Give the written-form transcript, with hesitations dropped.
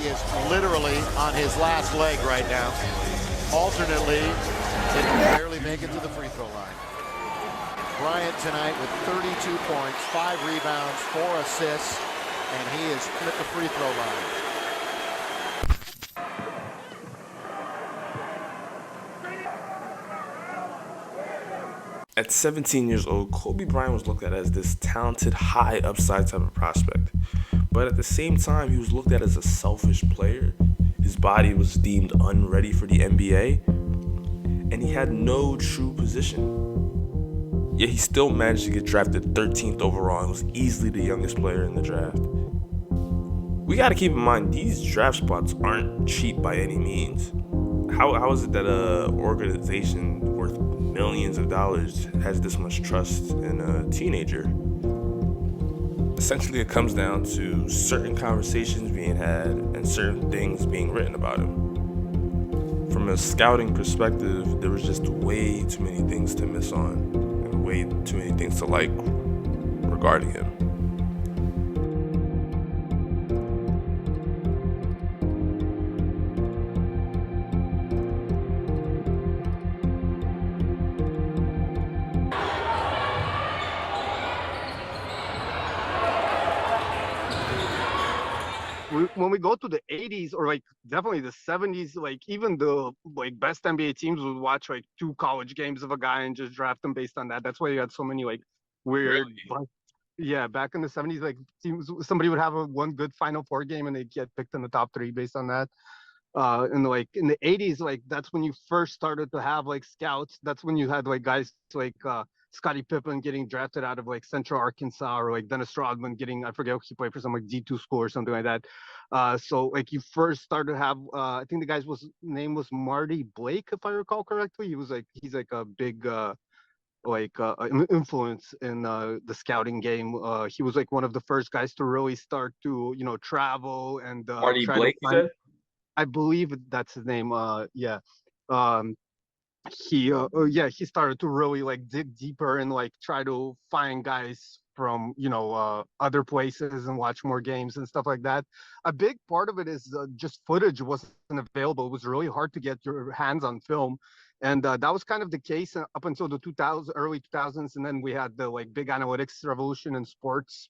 He is literally on his last leg right now. Alternately, they can barely make it to the free throw line. Bryant tonight with 32 points, 5 rebounds, 4 assists, and he is at the free throw line. At 17 years old, Kobe Bryant was looked at as this talented, high upside type of prospect. But at the same time, he was looked at as a selfish player. His body was deemed unready for the NBA, and he had no true position. Yet he still managed to get drafted 13th overall and was easily the youngest player in the draft. We gotta keep in mind, these draft spots aren't cheap by any means. How is it that a organization worth millions of dollars has this much trust in a teenager? Essentially, it comes down to certain conversations being had and certain things being written about him. From a scouting perspective, there was just way too many things to miss on and way too many things to like regarding him. When we go to the 80s or like definitely the 70s, like even the like best NBA teams would watch like 2 college games of a guy and just draft him based on that. That's why you had so many like weird yeah, back in the 70s, like teams, somebody would have one good Final Four game and they'd get picked in the top 3 based on that. And like in the 80s, like that's when you first started to have like scouts. That's when you had like guys like Scottie Pippen getting drafted out of like Central Arkansas, or like Dennis Rodman getting, I forget, he played for some like D2 school or something like that. So like you first started to have I think the guy's name was Marty Blake, if I recall correctly. He's like a big influence in the scouting game. He was like one of the first guys to really start to travel and Marty try to Blake, you find. said? I believe that's his name. Yeah. Um, he started to really like dig deeper and like try to find guys from other places and watch more games and stuff like that. A big part of it is just footage wasn't available. It was really hard to get your hands on film, and that was kind of the case up until the early 2000s, and then we had the like big analytics revolution in sports.